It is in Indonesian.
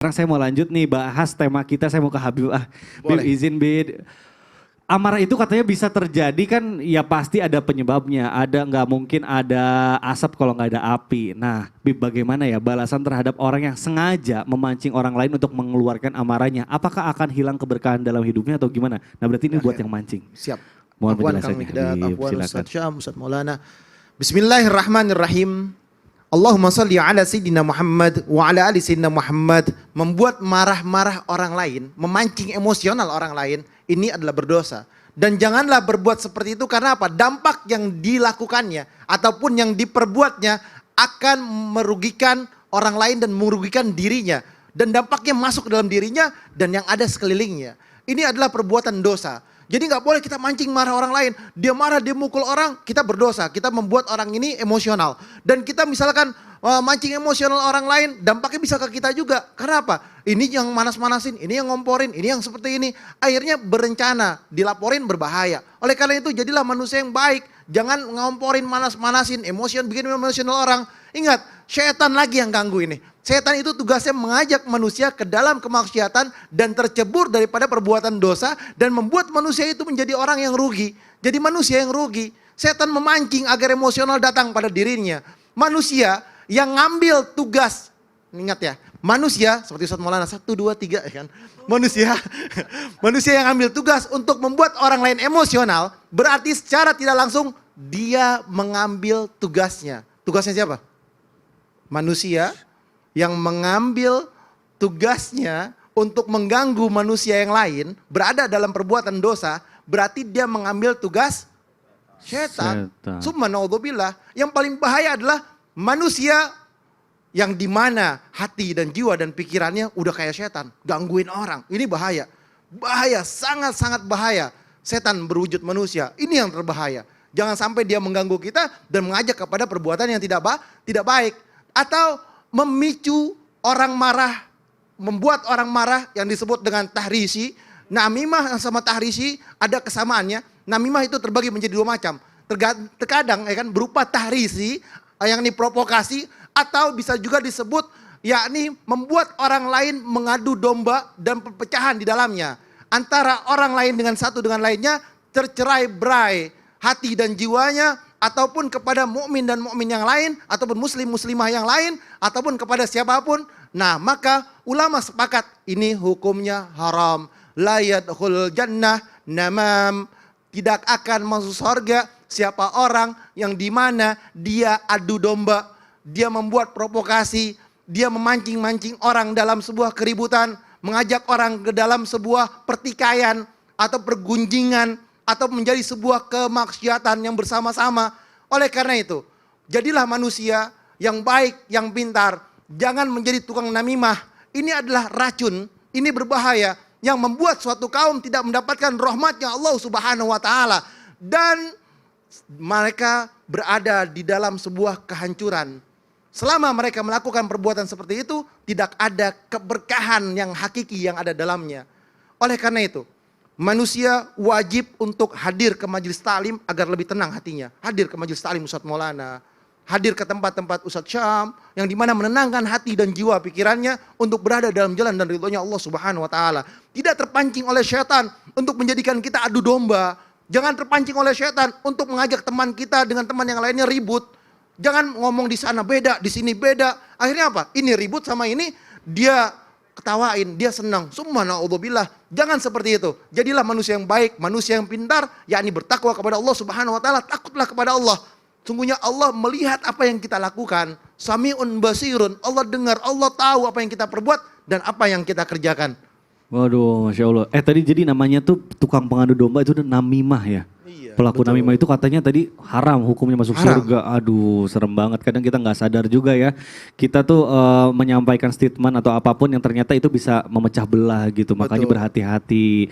Sekarang saya mau lanjut nih bahas tema kita, saya mau ke Habib. Bib Boleh. izin Bib. Amarah itu katanya bisa terjadi kan ya pasti ada penyebabnya. Ada nggak mungkin ada asap kalau nggak ada api. Nah Bib bagaimana ya balasan terhadap orang yang sengaja memancing orang lain untuk mengeluarkan amarahnya. Apakah akan hilang keberkahan dalam hidupnya atau gimana? Nah berarti ini buat yang mancing. Siap. Mohon Afwan Kang penjelasannya Mikdad, Habib, afwan silakan. Ustaz Syam, Ustaz Maulana. Bismillahirrahmanirrahim. Allahumma salli ala Sayyidina Muhammad wa ala ali Sayyidina Muhammad. Membuat marah-marah orang lain, memancing emosional orang lain, ini adalah berdosa. Dan janganlah berbuat seperti itu karena apa? Dampak yang dilakukannya ataupun yang diperbuatnya akan merugikan orang lain dan merugikan dirinya. Dan dampaknya masuk ke dalam dirinya dan yang ada sekelilingnya. Ini adalah perbuatan dosa. Jadi nggak boleh kita mancing marah orang lain. Dia marah, dia mukul orang, kita berdosa. Kita membuat orang ini emosional. Dan kita misalkan mancing emosional orang lain, dampaknya bisa ke kita juga. Karena apa? Ini yang manas-manasin, ini yang ngomporin, ini yang seperti ini. Akhirnya berencana, dilaporin berbahaya. Oleh karena itu jadilah manusia yang baik. Jangan ngomporin, manas-manasin, bikin emosional orang. Ingat, syaitan lagi yang ganggu ini. Setan itu tugasnya mengajak manusia ke dalam kemaksiatan dan tercebur daripada perbuatan dosa dan membuat manusia itu menjadi orang yang rugi. Jadi manusia yang rugi. Setan memancing agar emosional datang pada dirinya. Manusia yang ngambil tugas, ingat ya, manusia seperti Ustaz Maulana 1, 2, 3 ya kan. Manusia yang ambil tugas untuk membuat orang lain emosional, berarti secara tidak langsung dia mengambil tugasnya. Tugasnya siapa? Manusia yang mengambil tugasnya untuk mengganggu manusia yang lain, berada dalam perbuatan dosa, berarti dia mengambil tugas setan. Summa naudzubillah. Yang paling bahaya adalah manusia yang dimana hati dan jiwa dan pikirannya udah kayak setan, gangguin orang. Ini bahaya. Bahaya, sangat-sangat bahaya. Setan berwujud manusia, ini yang terbahaya. Jangan sampai dia mengganggu kita dan mengajak kepada perbuatan yang tidak baik. Atau memicu orang marah, membuat orang marah yang disebut dengan tahrisi. Namimah sama tahrisi ada kesamaannya. Namimah itu terbagi menjadi dua macam. Terkadang ya kan berupa tahrisi yang ini provokasi atau bisa juga disebut yakni membuat orang lain mengadu domba dan perpecahan di dalamnya. Antara orang lain dengan satu dengan lainnya tercerai-berai hati dan jiwanya, ataupun kepada mukmin dan mukmin yang lain, ataupun muslim muslimah yang lain, ataupun kepada siapapun. Nah maka ulama sepakat ini hukumnya haram. La yadkhul jannah namam. Tidak akan masuk surga siapa orang yang dimana dia adu domba, dia membuat provokasi, dia memancing-mancing orang dalam sebuah keributan, mengajak orang ke dalam sebuah pertikaian atau pergunjingan, atau menjadi sebuah kemaksiatan yang bersama-sama. Oleh karena itu, jadilah manusia yang baik, yang pintar. Jangan menjadi tukang namimah. Ini adalah racun, ini berbahaya. Yang membuat suatu kaum tidak mendapatkan rahmatnya Allah Subhanahu wa ta'ala. Dan mereka berada di dalam sebuah kehancuran. Selama mereka melakukan perbuatan seperti itu, tidak ada keberkahan yang hakiki yang ada dalamnya. Oleh karena itu, manusia wajib untuk hadir ke majelis ta'lim agar lebih tenang hatinya. Hadir ke majelis ta'lim Ustaz Maulana. Hadir ke tempat-tempat Ustaz Syam. Yang dimana menenangkan hati dan jiwa pikirannya untuk berada dalam jalan dan ridhonya Allah Subhanahu wa ta'ala. Tidak terpancing oleh syaitan untuk menjadikan kita adu domba. Jangan terpancing oleh syaitan untuk mengajak teman kita dengan teman yang lainnya ribut. Jangan ngomong di sana beda, di sini beda. Akhirnya apa? Ini ribut sama ini, dia ketawain, dia senang. Summa naudzubillah. Jangan seperti itu. Jadilah manusia yang baik, manusia yang pintar, yakni bertakwa kepada Allah Subhanahu wa taala, takutlah kepada Allah. Sungguhnya Allah melihat apa yang kita lakukan. Sami'un basirun. Allah dengar, Allah tahu apa yang kita perbuat dan apa yang kita kerjakan. Waduh, Masya Allah. Tadi jadi namanya tuh tukang pengadu domba itu namimah ya? Iya, Pelaku betul. namimah itu katanya tadi haram, hukumnya masuk Haram. surga. Aduh, serem banget. Kadang kita nggak sadar juga ya. Kita tuh menyampaikan statement atau apapun yang ternyata itu bisa memecah belah gitu. Makanya Betul. berhati-hati.